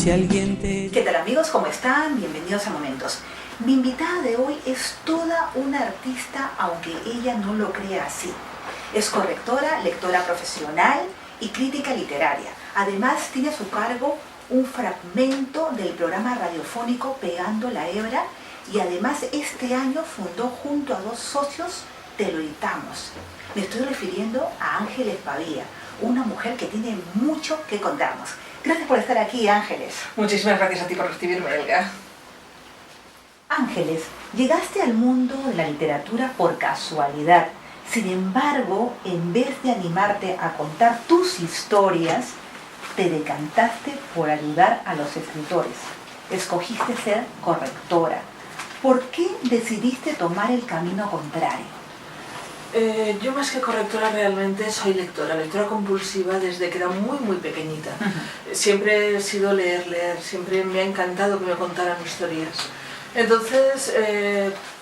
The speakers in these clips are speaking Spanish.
Si alguien te... ¿Qué tal amigos? ¿Cómo están? Bienvenidos a Momentos. Mi invitada de hoy es toda una artista, aunque ella no lo crea así. Es correctora, lectora profesional y crítica literaria. Además tiene a su cargo un fragmento del programa radiofónico Pegando la Hebra y además este año fundó junto a dos socios Te lo editamos. Me estoy refiriendo a Ángeles Pavía, una mujer que tiene mucho que contarnos. Gracias por estar aquí, Ángeles. Muchísimas gracias a ti por recibirme, Elga. Ángeles, llegaste al mundo de la literatura por casualidad. Sin embargo, en vez de animarte a contar tus historias, te decantaste por ayudar a los escritores. Escogiste ser correctora. ¿Por qué decidiste tomar el camino contrario? Yo más que correctora realmente soy lectora compulsiva desde que era muy pequeñita. Siempre he sido leer, siempre me ha encantado que me contaran historias. Entonces,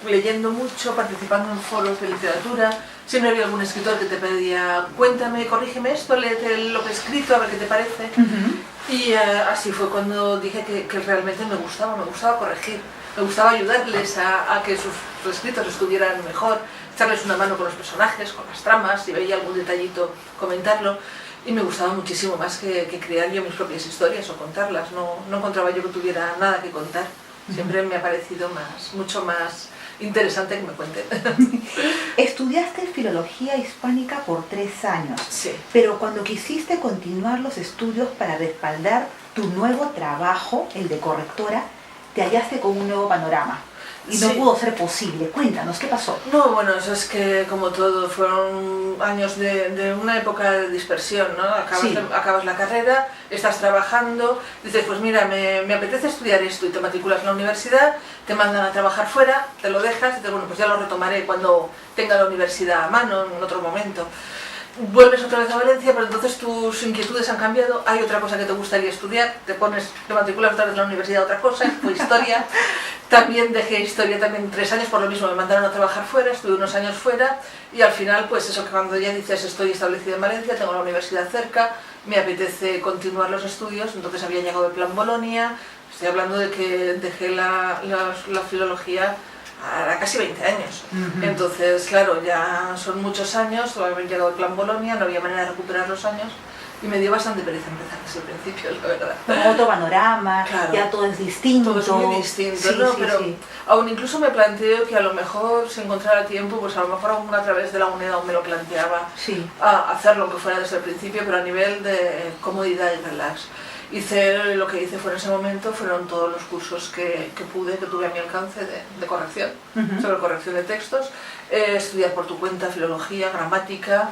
leyendo mucho, participando en foros de literatura, siempre había algún escritor que te pedía, cuéntame, corrígeme esto, léete lo que he escrito, a ver qué te parece. Y así fue cuando dije que realmente me gustaba corregir, me gustaba ayudarles a que sus escritos estuvieran mejor, echarles una mano con los personajes, con las tramas, si veía algún detallito, comentarlo. Y me gustaba muchísimo más que crear yo mis propias historias o contarlas. No encontraba yo que tuviera nada que contar. Siempre me ha parecido mucho más interesante que me cuenten. Estudiaste filología hispánica por 3 años, Sí. Pero cuando quisiste continuar los estudios para respaldar tu nuevo trabajo, el de correctora, te hallaste con un nuevo panorama. Y no Sí. pudo ser posible. Cuéntanos, ¿qué pasó? No, bueno, eso es que como todo, fueron años de una época de dispersión, ¿no? Acabas la carrera, estás trabajando, dices, pues mira, me apetece estudiar esto y te matriculas en la universidad, te mandan a trabajar fuera, te lo dejas y dices, bueno, pues ya lo retomaré cuando tenga la universidad a mano, en otro momento. Vuelves otra vez a Valencia, pero entonces tus inquietudes han cambiado, hay otra cosa que te gustaría estudiar, te matriculas otra vez en la universidad, otra cosa, fue historia. También dejé historia 3 años, por lo mismo me mandaron a trabajar fuera, estuve unos años fuera y al final pues eso, que cuando ya dices estoy establecida en Valencia, tengo la universidad cerca, me apetece continuar los estudios, entonces había llegado el Plan Bolonia, estoy hablando de que dejé la filología a casi 20 años. Entonces, claro, ya son muchos años, todavía había llegado el Plan Bolonia, no había manera de recuperar los años y me dio bastante pereza empezar desde el principio, la verdad. Con otro panorama, Claro. ya todo es distinto. Todo es muy distinto, Sí, ¿no? sí, Pero sí. aún incluso me planteo que a lo mejor si encontrara tiempo, pues a lo mejor aún a través de la UNED aún me lo planteaba Sí. a hacerlo aunque fuera desde el principio, pero a nivel de comodidad y relax. Lo que hice fue en ese momento, fueron todos los cursos que tuve a mi alcance de corrección, sobre corrección de textos, estudiar por tu cuenta filología, gramática,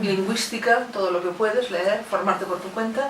lingüística, todo lo que puedes, leer, formarte por tu cuenta,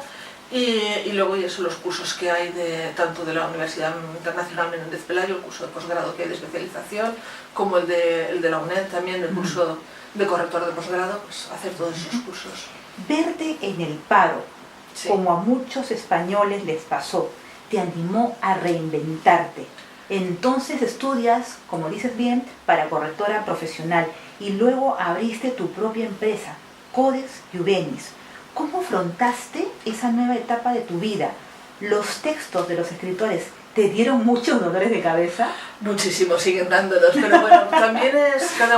y luego eso, los cursos que hay tanto de la Universidad Internacional Menéndez Pelayo, el curso de posgrado que hay de especialización, como el de la UNED también, el curso de corrector de posgrado, pues hacer todos esos cursos. Verte en el paro, Sí. como a muchos españoles les pasó, te animó a reinventarte. Entonces estudias, como dices bien, para correctora profesional y luego abriste tu propia empresa, Codex Juvenis. ¿Cómo afrontaste esa nueva etapa de tu vida? ¿Los textos de los escritores te dieron muchos dolores de cabeza? Muchísimo, siguen dándolos, pero bueno, también es cada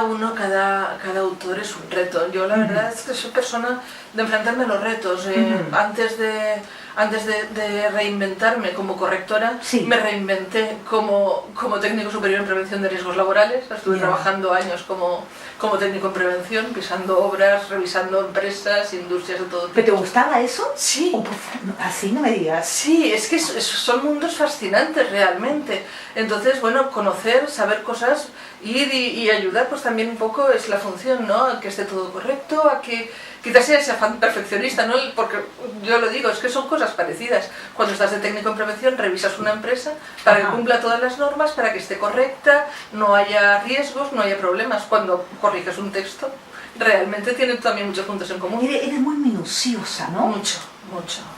autor es un reto. Yo la verdad es que soy persona de enfrentarme a los retos. Antes de reinventarme como correctora, Sí. me reinventé como técnico superior en prevención de riesgos laborales. Estuve trabajando años como técnico en prevención, pisando obras, revisando empresas, industrias de todo tipo. ¿Pero te gustaba eso? Sí. Oh, pues, así no me digas. Sí, es que son mundos fascinantes realmente. Entonces, bueno, conocer, saber cosas, ir y ayudar, pues también un poco es la función, ¿no? A que esté todo correcto, a que quizás sea ese afán perfeccionista, ¿no? Porque yo lo digo, es que son cosas parecidas. Cuando estás de técnico en prevención, revisas una empresa para que cumpla todas las normas, para que esté correcta, no haya riesgos, no haya problemas. Cuando corriges un texto, realmente tiene también muchos puntos en común. Eres muy minuciosa, ¿no? Mucho,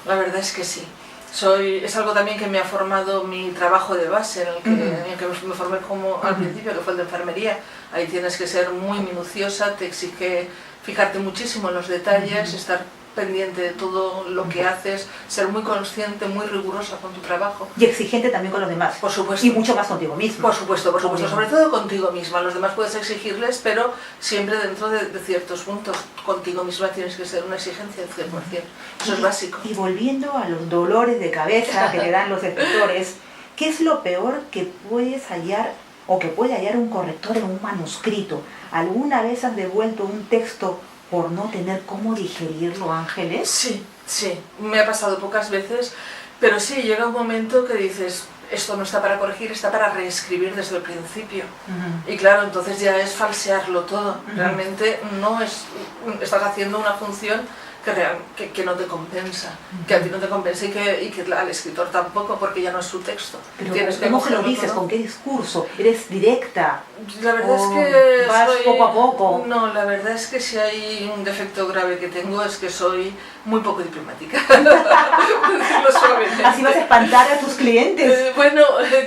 la verdad es que sí. Es algo también que me ha formado mi trabajo de base, en el que me formé al principio, que fue el de enfermería. Ahí tienes que ser muy minuciosa, te exige fijarte muchísimo en los detalles, estar pendiente de todo lo que haces, ser muy consciente, muy rigurosa con tu trabajo. Y exigente también con los demás. Por supuesto. Y mucho más contigo mismo. Por supuesto, sobre todo contigo misma. Los demás puedes exigirles, pero siempre dentro de ciertos puntos. Contigo misma tienes que ser una exigencia del 100%. Eso es básico. Y volviendo a los dolores de cabeza que le dan los escritores, ¿qué es lo peor que puedes hallar o que puede hallar un corrector en un manuscrito? ¿Alguna vez has devuelto un texto por no tener cómo digerirlo, Ángeles? Sí, sí, me ha pasado pocas veces, pero sí, llega un momento que dices, esto no está para corregir, está para reescribir desde el principio. Y claro, entonces ya es falsearlo todo. Realmente no es, estás haciendo una función que no te compensa, que a ti no te compensa y que al escritor tampoco, porque ya no es su texto. Pero ¿cómo se lo dices? Todo. ¿Con qué discurso? ¿Eres directa? La verdad es que vas poco a poco. No, la verdad es que si hay un defecto grave que tengo es que soy muy poco diplomática. Así vas a espantar a tus clientes. Bueno,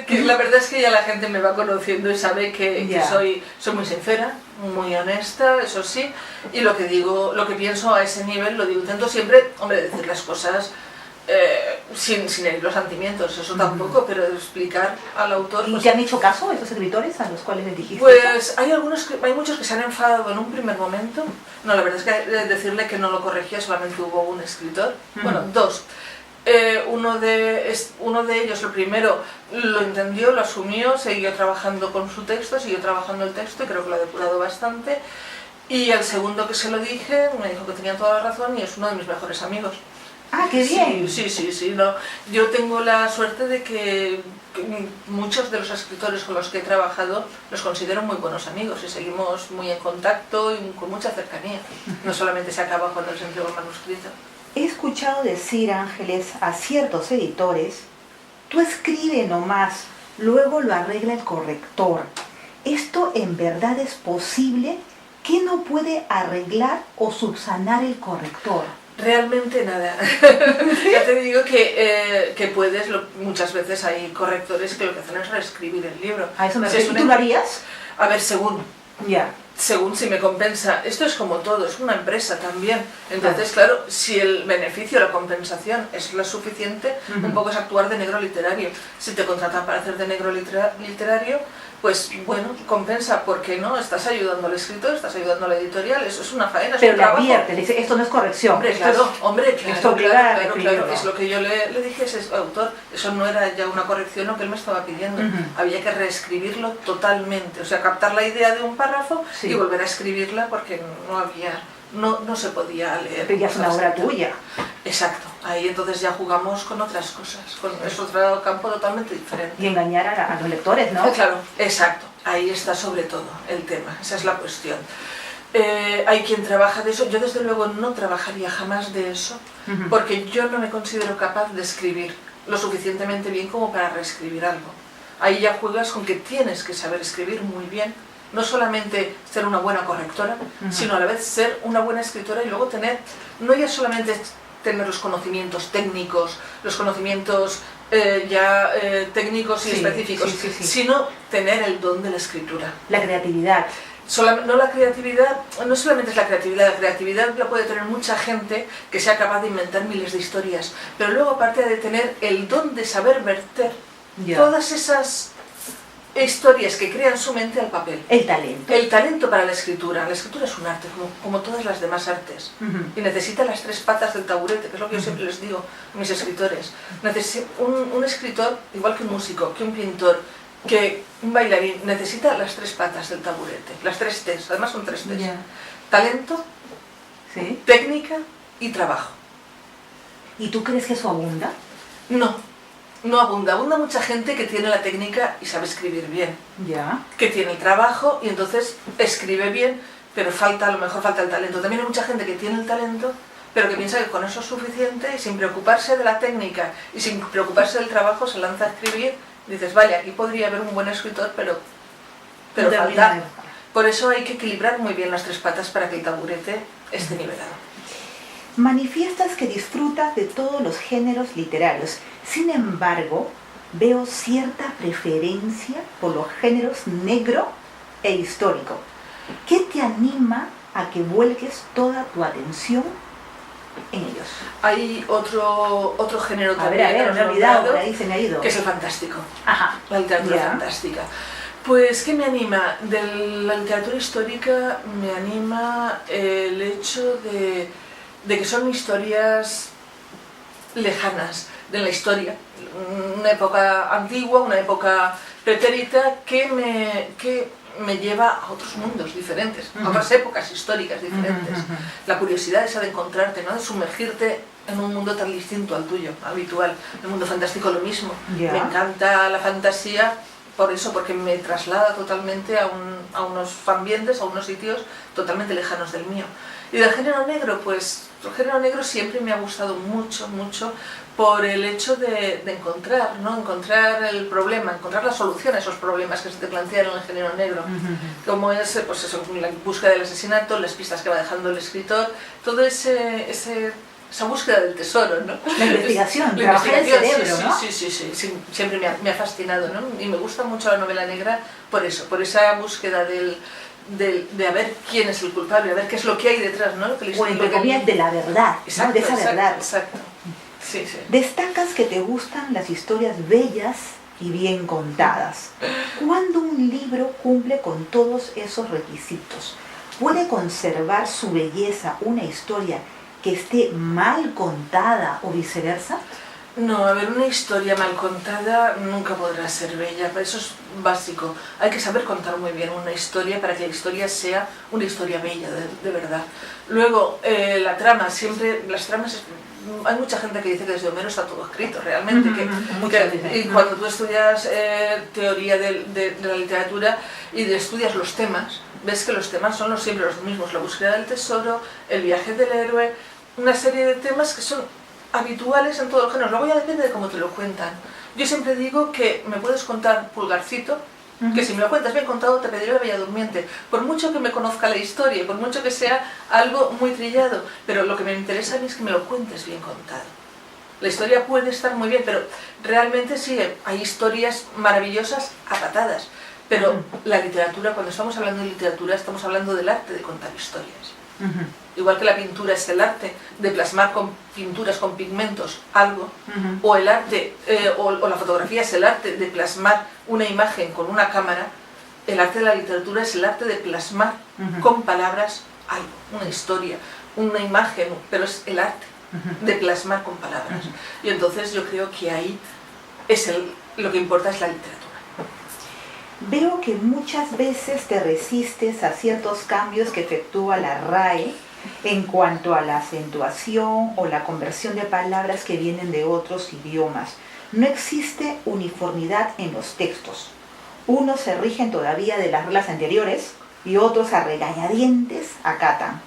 la verdad es que ya la gente me va conociendo y sabe que soy muy sincera, muy honesta, eso sí, y lo que digo, lo que pienso a ese nivel lo digo. Intento siempre, hombre, decir las cosas sin herir los sentimientos, eso tampoco, pero explicar al autor... ¿Y te han hecho caso esos escritores a los cuales les dijiste? Pues hay muchos que se han enfadado en un primer momento. No, la verdad es que decirle que no lo corregía solamente hubo un escritor, bueno, dos. Uno de ellos, el primero, lo entendió, lo asumió, siguió trabajando con su texto, siguió trabajando el texto y creo que lo ha depurado bastante. Y el segundo que se lo dije me dijo que tenía toda la razón y es uno de mis mejores amigos. ¡Ah, qué bien! Sí, no. Yo tengo la suerte de que muchos de los escritores con los que he trabajado los considero muy buenos amigos y seguimos muy en contacto y con mucha cercanía. No solamente se acaba cuando se entrega el manuscrito. He escuchado decir, Ángeles, a ciertos editores, tú escribe nomás, luego lo arregla el corrector. ¿Esto en verdad es posible? ¿Qué no puede arreglar o subsanar el corrector? Realmente nada. Ya te digo que puedes, muchas veces hay correctores que lo que hacen es reescribir el libro. ¿A eso me refiero? ¿Tú lo harías? A ver, según. Ya. Según si me compensa. Esto es como todo, es una empresa también. Entonces, claro, si el beneficio, la compensación es lo suficiente, un poco es actuar de negro literario. Si te contratan para hacer de negro literario, pues bueno, compensa, ¿por qué no? Estás ayudando al escritor, estás ayudando a la editorial, eso es una faena, es pero un le trabajo. advierte, le dice, esto no es corrección. Hombre, claro, claro. Es lo que yo le dije a ese autor, eso no era ya una corrección lo que él me estaba pidiendo, había que reescribirlo totalmente, o sea, captar la idea de un párrafo y volver a escribirla porque no se podía leer. Pero ya es una obra tuya. Exacto, ahí entonces ya jugamos con otras cosas, es otro campo totalmente diferente. Y engañar a los lectores, ¿no? Claro, exacto, ahí está sobre todo el tema, esa es la cuestión. Hay quien trabaja de eso, yo desde luego no trabajaría jamás de eso, porque yo no me considero capaz de escribir lo suficientemente bien como para reescribir algo. Ahí ya juegas con que tienes que saber escribir muy bien, no solamente ser una buena correctora, sino a la vez ser una buena escritora y luego tener, no ya solamente tener los conocimientos técnicos, los conocimientos técnicos y específicos, sino tener el don de la escritura. La creatividad. No solamente es la creatividad la puede tener mucha gente que sea capaz de inventar miles de historias, pero luego aparte de tener el don de saber verter todas esas historias que crean su mente al papel. El talento. El talento para la escritura. La escritura es un arte, como todas las demás artes. Y necesita las tres patas del taburete, que es lo que yo siempre les digo a mis escritores. Un escritor, igual que un músico, que un pintor, que un bailarín, necesita las tres patas del taburete. Las tres T's, además son tres T's. Talento, técnica y trabajo. ¿Y tú crees que eso abunda? No abunda mucha gente que tiene la técnica y sabe escribir bien, que tiene el trabajo y entonces escribe bien, pero a lo mejor falta el talento. También hay mucha gente que tiene el talento, pero que piensa que con eso es suficiente y sin preocuparse de la técnica y sin preocuparse del trabajo se lanza a escribir y dices, vale, aquí podría haber un buen escritor, pero falta. Por eso hay que equilibrar muy bien las tres patas para que el taburete esté nivelado. Manifiestas que disfrutas de todos los géneros literarios. Sin embargo, veo cierta preferencia por los géneros negro e histórico. ¿Qué te anima a que vuelques toda tu atención en ellos? Hay otro género A también ver, que me he hemos olvidado, nombrado, por ahí se me ha ido. que es el fantástico. Ajá. La literatura Ya. fantástica. Pues, ¿qué me anima? De la literatura histórica me anima el hecho de que son historias lejanas de la historia, una época antigua, una época pretérita que me lleva a otros mundos diferentes, a otras épocas históricas diferentes. La curiosidad esa de encontrarte, ¿no? De sumergirte en un mundo tan distinto al tuyo, habitual. El mundo fantástico lo mismo. Ya. Me encanta la fantasía por eso, porque me traslada totalmente a unos ambientes, a unos sitios totalmente lejanos del mío. Y del género negro, pues el género negro siempre me ha gustado mucho, mucho por el hecho de encontrar, ¿no? Encontrar el problema, encontrar la solución a esos problemas que se te plantean en el género negro. Como es, pues eso, la búsqueda del asesinato, las pistas que va dejando el escritor, todo esa búsqueda del tesoro, ¿no? La investigación, trabajar el cerebro, ¿no? Sí, siempre me ha fascinado, ¿no? Y me gusta mucho la novela negra por eso, por esa búsqueda de a ver quién es el culpable, a ver qué es lo que hay detrás, ¿no? O entre comillas, de la verdad, exacto, ¿no? De esa verdad. Exacto. Sí. Destacas que te gustan las historias bellas y bien contadas. ¿Cuándo un libro cumple con todos esos requisitos? ¿Puede conservar su belleza una historia que esté mal contada o viceversa? No, a ver, una historia mal contada nunca podrá ser bella, pero eso es básico. Hay que saber contar muy bien una historia para que la historia sea una historia bella, de verdad. Luego, la trama, siempre, las tramas, hay mucha gente que dice que desde Homero está todo escrito, realmente. Y cuando tú estudias teoría de la literatura y estudias los temas, ves que los temas son siempre los mismos. La búsqueda del tesoro, el viaje del héroe, una serie de temas que son habituales en todos los géneros. Luego ya depende de cómo te lo cuentan. Yo siempre digo que me puedes contar Pulgarcito, que si me lo cuentas bien contado te pediré la Bella Durmiente, por mucho que me conozca la historia, por mucho que sea algo muy trillado, pero lo que me interesa a mí es que me lo cuentes bien contado. La historia puede estar muy bien, pero realmente sí, hay historias maravillosas a patadas, pero la literatura, cuando estamos hablando de literatura, estamos hablando del arte de contar historias. Igual que la pintura es el arte de plasmar con pinturas, con pigmentos, algo, o el arte, o la fotografía es el arte de plasmar una imagen con una cámara, el arte de la literatura es el arte de plasmar con palabras algo, una historia, una imagen, pero es el arte de plasmar con palabras. Y entonces yo creo que ahí lo que importa es la literatura. Veo que muchas veces te resistes a ciertos cambios que efectúa la RAE en cuanto a la acentuación o la conversión de palabras que vienen de otros idiomas. No existe uniformidad en los textos. Unos se rigen todavía de las reglas anteriores y otros a regañadientes acatan.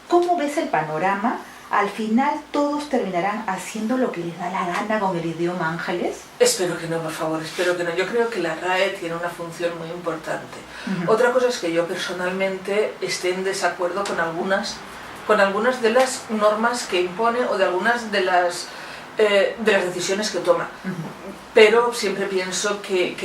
¿Cómo ves el panorama? ¿Al final todos terminarán haciendo lo que les da la gana con el idioma Ángeles? Espero que no, por favor, espero que no. Yo creo que la RAE tiene una función muy importante. Otra cosa es que yo personalmente esté en desacuerdo con algunas de las normas que impone o de algunas de las decisiones que toma. Pero siempre pienso que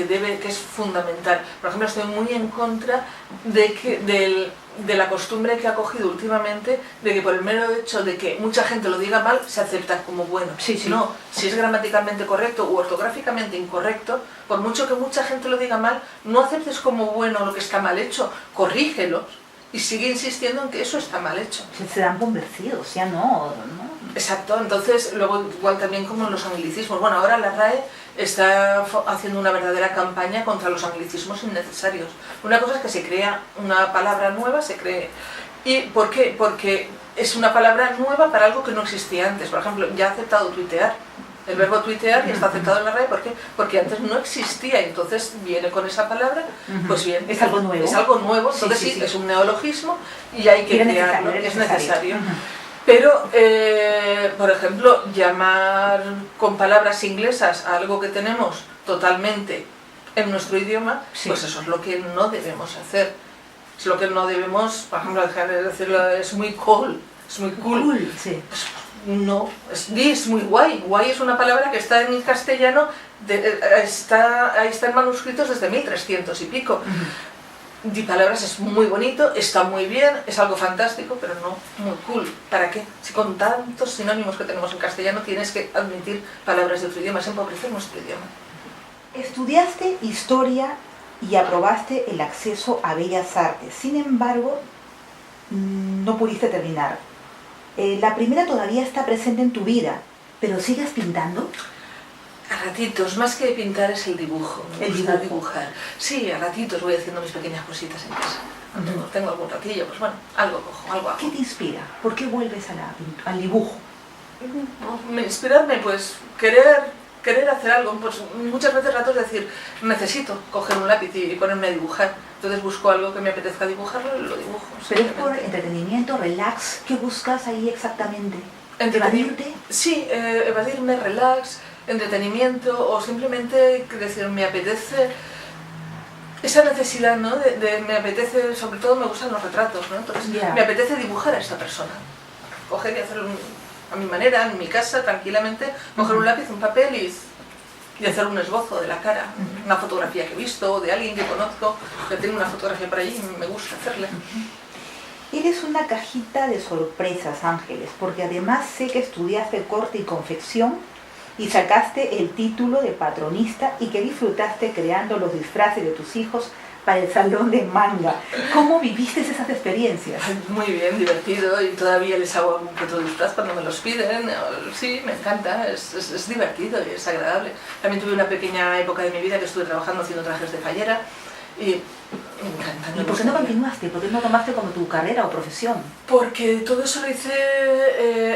es fundamental. Por ejemplo, estoy muy en contra de la costumbre que ha cogido últimamente de que por el mero hecho de que mucha gente lo diga mal, se acepta como bueno. No, si es gramaticalmente correcto u ortográficamente incorrecto, por mucho que mucha gente lo diga mal, no aceptes como bueno lo que está mal hecho, corrígelo y sigue insistiendo en que eso está mal hecho. Se dan convencidos, ya no. Exacto, entonces luego igual también como los anglicismos. Bueno, ahora la RAE está haciendo una verdadera campaña contra los anglicismos innecesarios. Una cosa es que se crea una palabra nueva, ¿Y por qué? Porque es una palabra nueva para algo que no existía antes. Por ejemplo, ya ha aceptado tuitear. El verbo tuitear ya está aceptado en la RAE. ¿Por qué? Porque antes no existía, entonces viene con esa palabra, pues bien. Es algo nuevo. Es algo nuevo, entonces sí, es un neologismo y hay que crearlo, es necesario. Pero, por ejemplo, llamar con palabras inglesas a algo que tenemos totalmente en nuestro idioma, pues eso es lo que no debemos hacer. Es lo que no debemos, por ejemplo, dejar de decirlo, es muy cool, es muy cool. Sí. Pues, no, es muy guay. Guay es una palabra que está en el castellano, ahí está en manuscritos desde 1300 y pico. Di palabras es muy bonito, está muy bien, es algo fantástico, pero no muy cool. ¿Para qué? Si con tantos sinónimos que tenemos en castellano tienes que admitir palabras de otro idioma, es empobrecer nuestro idioma. Estudiaste historia y aprobaste el acceso a Bellas Artes. Sin embargo, no pudiste terminar. La primera todavía está presente en tu vida, pero ¿sigues pintando? A ratitos, más que pintar es el dibujo. Me gusta dibujar. Sí, a ratitos voy haciendo mis pequeñas cositas en casa. Cuando tengo algún ratillo, pues bueno, algo cojo, algo hago. ¿Qué te inspira? ¿Por qué vuelves al dibujo? Inspirarme, pues querer hacer algo. Pues muchas veces ratos decir, necesito coger un lápiz y ponerme a dibujar. Entonces busco algo que me apetezca dibujarlo y lo dibujo. ¿Pero es por entretenimiento, relax? ¿Qué buscas ahí exactamente? ¿Evadirte? Sí, evadirme, relax, entretenimiento o simplemente decir, me apetece esa necesidad, ¿no? Me apetece, sobre todo me gustan los retratos, ¿no? Entonces me apetece dibujar a esta persona. Coger y hacerlo a mi manera, en mi casa, tranquilamente, coger un lápiz, un papel y hacer un esbozo de la cara, una fotografía que he visto, de alguien que conozco, que tiene una fotografía por allí y me gusta hacerle. Eres una cajita de sorpresas, Ángeles, porque además sé que estudiaste corte y confección y sacaste el título de patronista y que disfrutaste creando los disfraces de tus hijos para el salón de manga. ¿Cómo viviste esas experiencias? Muy bien, divertido, y todavía les hago algún que otro disfraz cuando me los piden. Sí, me encanta, es divertido y es agradable. También tuve una pequeña época de mi vida que estuve trabajando haciendo trajes de fallera y me encanta. ¿Y por qué no continuaste? ¿Por qué no tomaste como tu carrera o profesión? Porque todo eso lo hice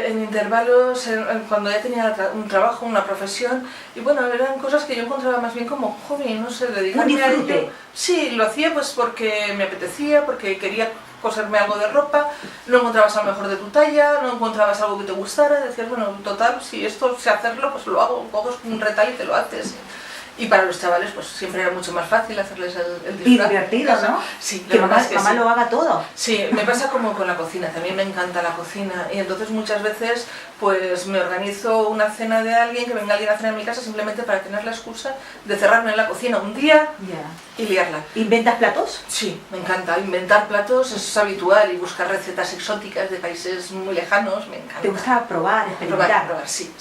en intervalos, cuando ya tenía un trabajo, una profesión, y bueno, eran cosas que yo encontraba más bien como hobby, no sé, dedicarme a ello. Sí, lo hacía pues porque me apetecía, porque quería coserme algo de ropa, no encontrabas a lo mejor de tu talla, no encontrabas algo que te gustara, decías, bueno, total, si esto sé hacerlo, pues lo hago, coges un retal y te lo haces. Y para los chavales pues siempre era mucho más fácil hacerles el disfraz. Y divertido, ¿no? Sí, que mamá lo haga todo. Sí, me pasa como con la cocina, también me encanta la cocina y entonces muchas veces pues me organizo una cena de alguien, que venga alguien a cenar en mi casa simplemente para tener la excusa de cerrarme en la cocina un día y liarla. ¿Inventas platos? Sí, me encanta, inventar platos es habitual y buscar recetas exóticas de países muy lejanos, me encanta. ¿Te gusta probar, experimentar? Probar, sí,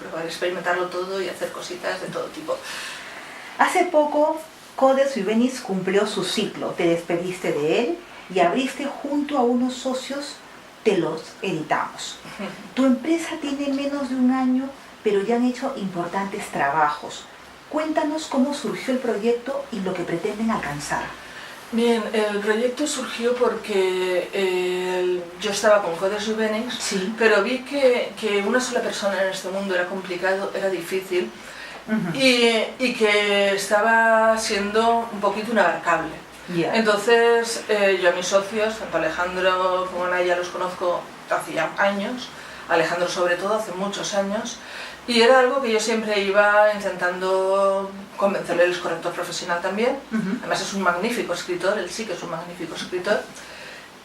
probar, experimentarlo todo y hacer cositas de todo tipo. Hace poco, Codex Vivenis cumplió su ciclo. Te despediste de él y abriste junto a unos socios Te los Editamos. Tu empresa tiene menos de un año, pero ya han hecho importantes trabajos. Cuéntanos cómo surgió el proyecto y lo que pretenden alcanzar. Bien, el proyecto surgió porque yo estaba con Codex Vivenis, pero vi que una sola persona en este mundo era complicado, era difícil. Y que estaba siendo un poquito inabarcable. Entonces yo a mis socios, tanto Alejandro como Naya, los conozco hace ya años, Alejandro sobre todo hace muchos años, y era algo que yo siempre iba intentando convencerle. Él es corrector profesional también, además es un magnífico escritor, él sí que es un magnífico escritor,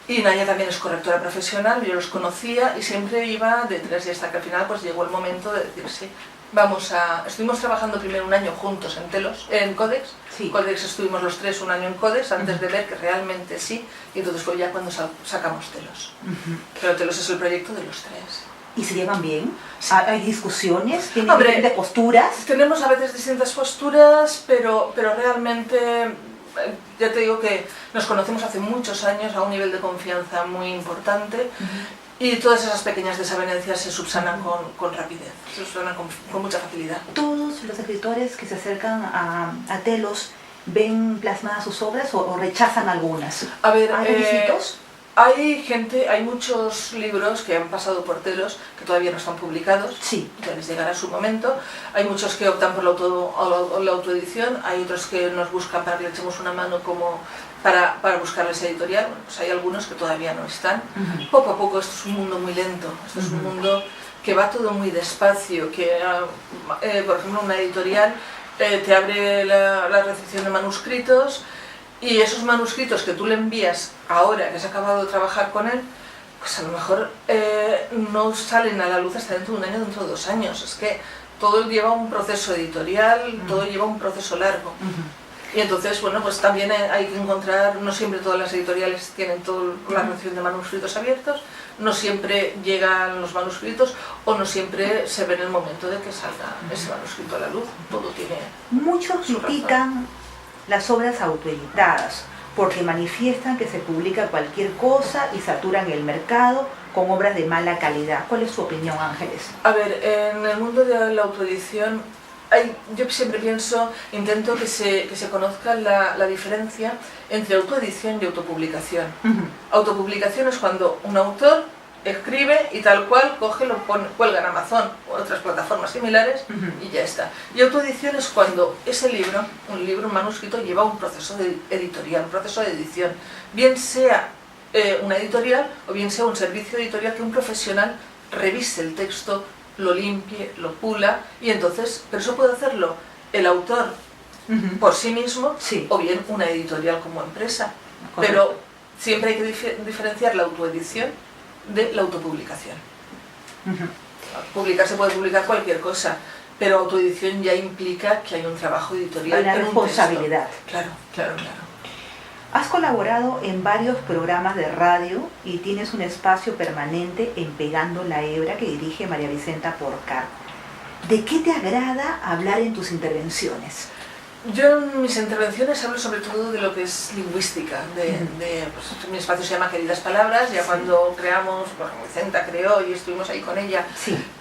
y Naya también es correctora profesional, yo los conocía y siempre iba detrás, y hasta que al final pues llegó el momento de decir sí. Estuvimos trabajando primero un año juntos en Codex. Codex estuvimos los tres un año en Codex antes de ver que realmente sí, y entonces fue ya cuando sacamos Telos. Pero Telos es el proyecto de los tres. ¿Y se llevan bien? Sí. ¿Hay discusiones? ¿Tienen diferentes posturas? Tenemos a veces distintas posturas, pero realmente ya te digo que nos conocemos hace muchos años a un nivel de confianza muy importante. Y todas esas pequeñas desavenencias se subsanan con rapidez, se subsanan con mucha facilidad. ¿Todos los escritores que se acercan a Telos ven plasmadas sus obras o rechazan algunas? A ver, ¿Hay requisitos? Hay muchos libros que han pasado por Telos que todavía no están publicados, ya les llegará su momento. Hay muchos que optan por la autoedición, hay otros que nos buscan para que le echemos una mano como para buscarles editorial. Bueno, pues hay algunos que todavía no están. Poco a poco, esto es un mundo muy lento, esto es un mundo que va todo muy despacio, que por ejemplo una editorial te abre la recepción de manuscritos, y esos manuscritos que tú le envías ahora que has acabado de trabajar con él, pues a lo mejor no salen a la luz hasta dentro de un año, dentro de 2 años. Es que todo lleva un proceso editorial, todo lleva un proceso largo. Y entonces, bueno, pues también hay que encontrar, no siempre todas las editoriales tienen toda la relación de manuscritos abiertos, no siempre llegan los manuscritos o no siempre se ve en el momento de que salga ese manuscrito a la luz. Todo tiene... Muchos critican las obras autoeditadas porque manifiestan que se publica cualquier cosa y saturan el mercado con obras de mala calidad. ¿Cuál es su opinión, Ángeles? A ver, en el mundo de la autoedición, yo siempre pienso, intento que se conozca la diferencia entre autoedición y autopublicación. Autopublicación es cuando un autor escribe y tal cual coge, lo pone, cuelga en Amazon o otras plataformas similares y ya está. Y autoedición es cuando ese libro, un manuscrito, lleva un proceso editorial, un proceso de edición. Bien sea una editorial o bien sea un servicio editorial que un profesional revise el texto, lo limpie, lo pula, y entonces, pero eso puede hacerlo el autor por sí mismo, o bien una editorial como empresa. Correcto. Pero siempre hay que diferenciar la autoedición de la autopublicación. Publicar se puede publicar cualquier cosa, pero autoedición ya implica que hay un trabajo editorial. Una responsabilidad. Claro, claro, claro. Has colaborado en varios programas de radio y tienes un espacio permanente en Pegando la Hebra que dirige María Vicenta Porcar. ¿De qué te agrada hablar en tus intervenciones? Yo en mis intervenciones hablo sobre todo de lo que es lingüística, pues, mi espacio se llama Queridas Palabras, ya cuando creamos, bueno, Vicenta creó y estuvimos ahí con ella,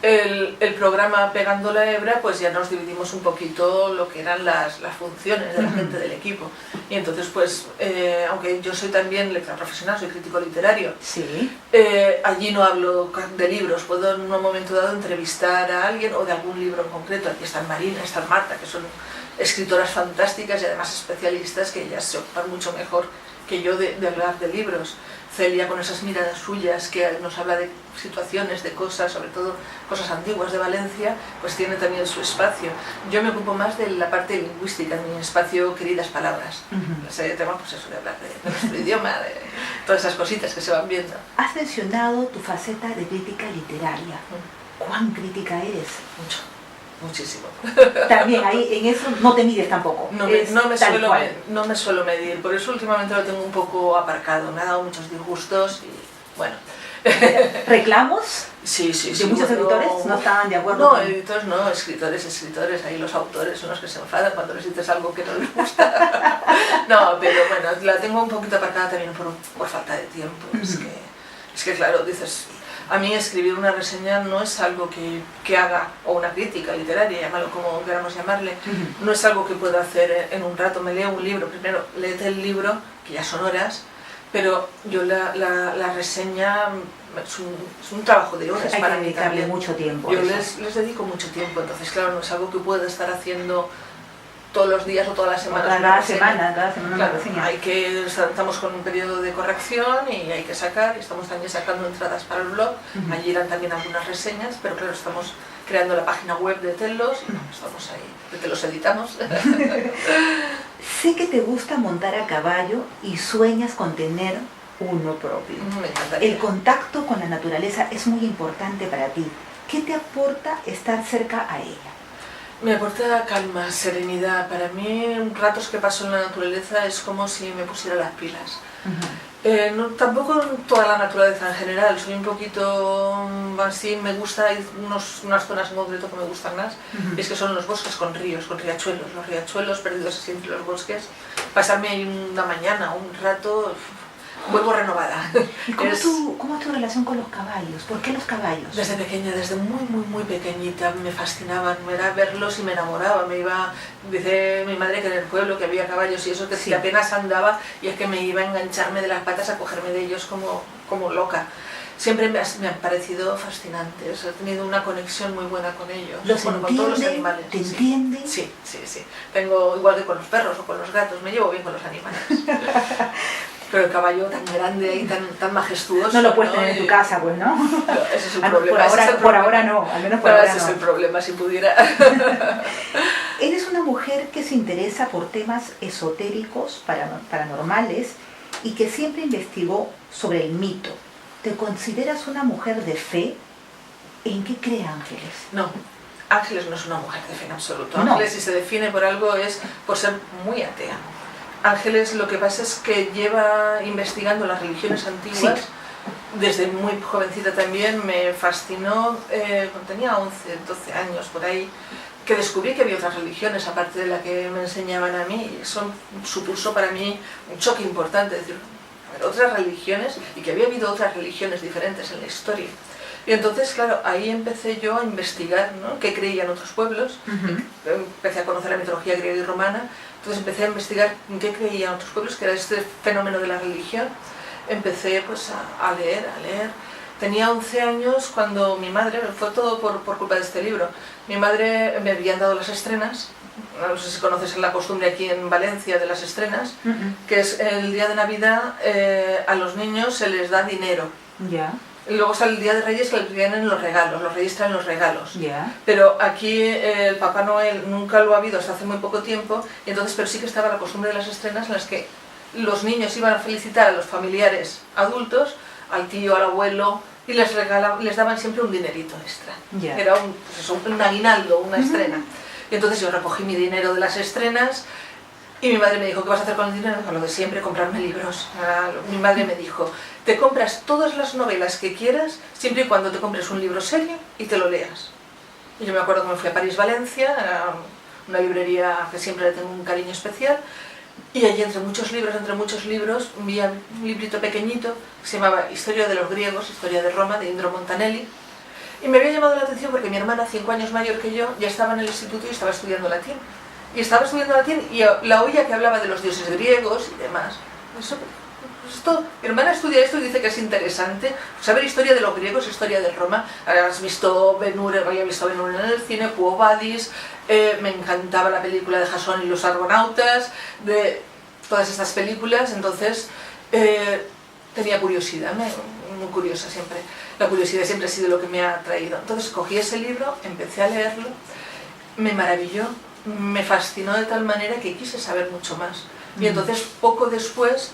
el programa Pegando la Hebra, pues ya nos dividimos un poquito lo que eran las funciones de la gente del equipo. Y entonces, pues, aunque yo soy también lectora profesional, soy crítico literario, allí no hablo de libros, puedo en un momento dado entrevistar a alguien o de algún libro en concreto. Aquí están Marina, están Marta, que son escritoras fantásticas y además especialistas, que ellas se ocupan mucho mejor que yo de hablar de libros. Celia, con esas miradas suyas, que nos habla de situaciones, de cosas, sobre todo cosas antiguas de Valencia, pues tiene también su espacio. Yo me ocupo más de la parte lingüística, en mi espacio Queridas Palabras. Ese tema, pues eso, de hablar de nuestro idioma, de todas esas cositas que se van viendo. Has mencionado tu faceta de crítica literaria. ¿Cuán crítica eres? Mucho. Muchísimo. También ahí en eso no te mides tampoco. No me suelo medir, por eso últimamente lo tengo un poco aparcado. Me ha dado muchos disgustos y bueno. ¿Reclamos? Sí. ¿De muchos editores no estaban de acuerdo? No, editores no, escritores, ahí los autores son los que se enfadan cuando les dices algo que no les gusta. No, pero bueno, la tengo un poquito aparcada también por falta de tiempo. Es que claro, dices... A mí escribir una reseña no es algo que haga, o una crítica literaria, llámalo como queramos llamarle, no es algo que pueda hacer en un rato. Me leo un libro, primero léete el libro, que ya son horas, pero yo la reseña es un trabajo de horas para mí también. Mucho tiempo. Yo les dedico mucho tiempo, entonces claro, no es algo que pueda estar haciendo todos los días o todas las semanas. Cada semana una reseña. Estamos con un periodo de corrección y hay que sacar, y estamos también sacando entradas para el blog. Allí eran también algunas reseñas, pero claro, estamos creando la página web de Telos y estamos ahí, de Telos editamos. Sé que te gusta montar a caballo y sueñas con tener uno propio. Me encantaría. El contacto con la naturaleza es muy importante para ti. ¿Qué te aporta estar cerca a ella? Me aporta calma, serenidad. Para mí, ratos que paso en la naturaleza es como si me pusiera las pilas. Tampoco toda la naturaleza en general, soy un poquito así, me gusta, hay unas zonas en concreto que me gustan más, y es que son los bosques con ríos, con riachuelos, los riachuelos perdidos así entre los bosques. Pasarme ahí una mañana, un rato, vuelvo renovada. ¿Y cómo es tu relación con los caballos? ¿Por qué los caballos? Desde pequeña, desde muy pequeñita me fascinaban, era verlos y me enamoraba. Dice mi madre que en el pueblo que había caballos y eso, que apenas andaba, y es que me iba a engancharme de las patas a cogerme de ellos como loca. Siempre me han parecido fascinantes, he tenido una conexión muy buena con ellos. Con todos los animales. ¿Te entienden? Sí. Tengo, igual que con los perros o con los gatos, me llevo bien con los animales. Pero el caballo tan grande y tan majestuoso... No lo puedes tener en tu casa, pues, ¿no? Ese es el problema. Por ahora no, al menos por ahora no. Ese es el problema, si pudiera. Eres una mujer que se interesa por temas esotéricos, paranormales, y que siempre investigó sobre el mito. ¿Te consideras una mujer de fe? ¿En qué cree Ángeles? No, Ángeles no es una mujer de fe en absoluto. No. Ángeles, si se define por algo, es por ser muy atea. Ángeles lo que pasa es que lleva investigando las religiones antiguas. Sí. Desde muy jovencita también me fascinó, cuando tenía 11, 12 años por ahí, que descubrí que había otras religiones aparte de la que me enseñaban a mí, y eso supuso para mí un choque importante, decir, otras religiones, y que había habido otras religiones diferentes en la historia. Y entonces, claro, ahí empecé yo a investigar, ¿no?, qué creían otros pueblos. Empecé a conocer la mitología griega y romana, entonces empecé a investigar en qué creían otros pueblos, que era este fenómeno de la religión. Empecé pues a leer. Tenía 11 años cuando mi madre, fue todo por culpa de este libro, mi madre me habían dado las estrenas, no sé si conoces la costumbre aquí en Valencia de las estrenas, que es el día de Navidad, a los niños se les da dinero. Y luego está el día de Reyes, que les vienen los regalos, los Reyes traen los regalos. Pero aquí el Papá Noel nunca lo ha habido hasta hace muy poco tiempo, y entonces, pero sí que estaba la costumbre de las estrenas en las que los niños iban a felicitar a los familiares adultos, al tío, al abuelo, y les daban siempre un dinerito extra. Era un aguinaldo, una estrena. Y entonces yo recogí mi dinero de las estrenas y mi madre me dijo, ¿qué vas a hacer con el dinero? Con lo de siempre, comprarme libros. Mi madre me dijo, te compras todas las novelas que quieras, siempre y cuando te compres un libro serio y te lo leas. Y yo me acuerdo que me fui a París, Valencia, una librería que siempre le tengo un cariño especial, y allí entre muchos libros, vi un librito pequeñito que se llamaba Historia de los griegos, Historia de Roma, de Indro Montanelli, y me había llamado la atención porque mi hermana, 5 años mayor que yo, ya estaba en el instituto y estaba estudiando latín. Y la oía que hablaba de los dioses griegos y demás. Mi hermana estudia esto y dice que es interesante saber historia de los griegos, historia de Roma. Has visto Ben-Hur, había visto Ben-Hur en el cine, Quo Vadis, me encantaba la película de Jasón y los Argonautas, de todas estas películas, entonces tenía curiosidad, muy curiosa siempre. La curiosidad siempre ha sido lo que me ha atraído. Entonces cogí ese libro, empecé a leerlo, me maravilló, me fascinó de tal manera que quise saber mucho más. Y entonces poco después,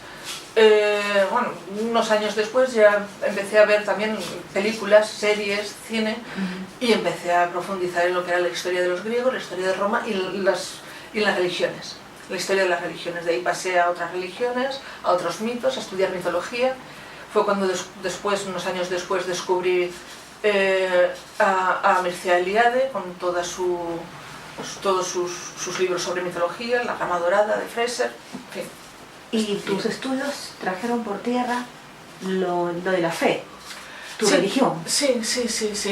unos años después, ya empecé a ver también películas, series, cine, y empecé a profundizar en lo que era la historia de los griegos, la historia de Roma y las religiones, la historia de las religiones. De ahí pasé a otras religiones, a otros mitos, a estudiar mitología. Fue cuando después, unos años después, descubrí a Mircea Eliade con todos sus libros sobre mitología, La Rama Dorada de Fraser, en fin. ¿Y tus estudios trajeron por tierra lo de la fe, tu religión? Sí.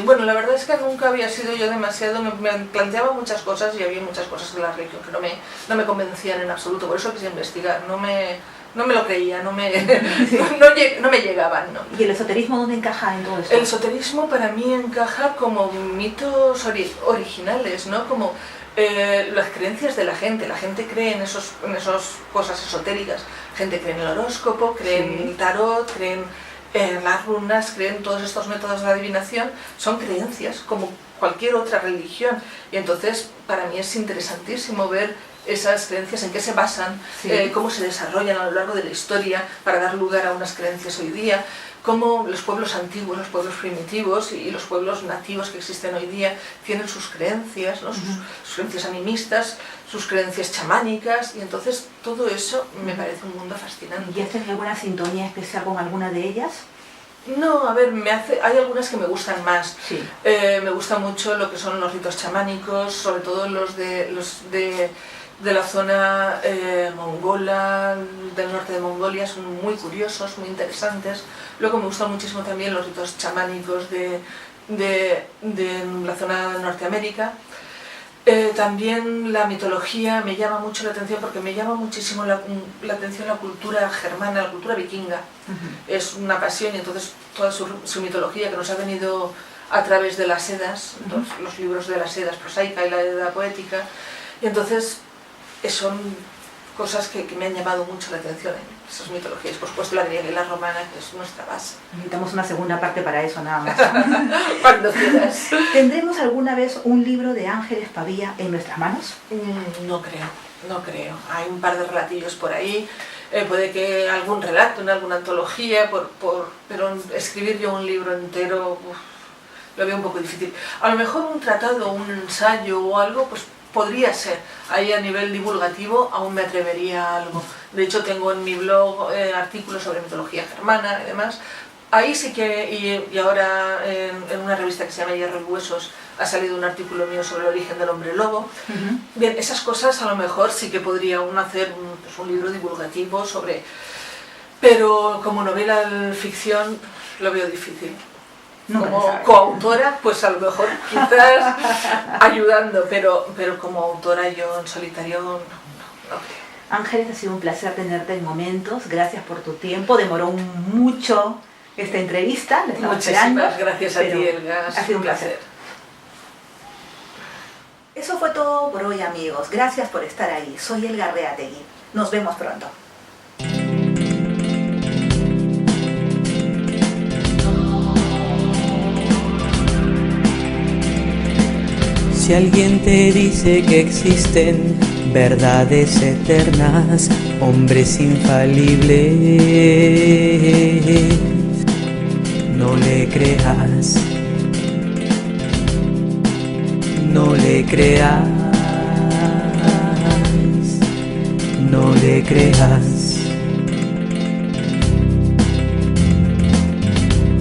Bueno, la verdad es que nunca había sido yo demasiado, me planteaba muchas cosas y había muchas cosas de la religión que no me convencían en absoluto, por eso quise investigar, no me lo creía, no me llegaban, ¿no? ¿Y el esoterismo dónde encaja en todo esto? El esoterismo para mí encaja como mitos originales, ¿no? Como las creencias de la gente cree en esas cosas esotéricas, la gente cree en el horóscopo, cree en el tarot, cree en las runas, cree en todos estos métodos de adivinación, son creencias como cualquier otra religión, y entonces para mí es interesantísimo ver esas creencias, en qué se basan, cómo se desarrollan a lo largo de la historia para dar lugar a unas creencias hoy día, cómo los pueblos antiguos, los pueblos primitivos y los pueblos nativos que existen hoy día tienen sus creencias, ¿no? sus creencias animistas, sus creencias chamánicas, y entonces todo eso me parece un mundo fascinante. ¿Y haces alguna sintonía especial con alguna de ellas? No, a ver, hay algunas que me gustan más. Me gusta mucho lo que son los ritos chamánicos, sobre todo los de la zona mongola, del norte de Mongolia, son muy curiosos, muy interesantes. Luego me gustan muchísimo también los ritos chamánicos de la zona de Norteamérica. También la mitología me llama mucho la atención porque me llama muchísimo la atención la cultura germana, la cultura vikinga. Es una pasión, y entonces toda su mitología que nos ha venido a través de las Edas, los libros de las Edas prosaica y la Edda poética, y entonces son cosas que me han llamado mucho la atención en esas mitologías. Por supuesto la griega y la romana, que es nuestra base. Necesitamos una segunda parte para eso, nada más. Cuando quieras. ¿Tendremos alguna vez un libro de Ángeles Pavía en nuestras manos? No creo. Hay un par de relatillos por ahí, puede que algún relato en alguna antología, pero escribir yo un libro entero, lo veo un poco difícil. A lo mejor un tratado, un ensayo o algo, pues podría ser. Ahí a nivel divulgativo aún me atrevería a algo. De hecho tengo en mi blog artículos sobre mitología germana y demás. Ahí sí que, y ahora en una revista que se llama Hierro y Huesos ha salido un artículo mío sobre el origen del hombre lobo. Bien, esas cosas a lo mejor sí que podría uno hacer un libro divulgativo sobre... Pero como novela ficción lo veo difícil. Como coautora, pues a lo mejor quizás ayudando, pero como autora yo en solitario no creo. Ángeles, ha sido un placer tenerte en Momentos. Gracias por tu tiempo. Demoró mucho esta entrevista. Muchísimas gracias a ti, Elga. Ha sido un placer. Eso fue todo por hoy, amigos. Gracias por estar ahí. Soy Elga Arreategui. Nos vemos pronto. Si alguien te dice que existen verdades eternas, hombres infalibles, no le creas, no le creas, no le creas.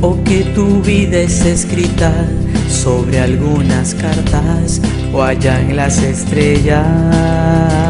O que tu vida es escrita sobre algunas cartas o allá en las estrellas.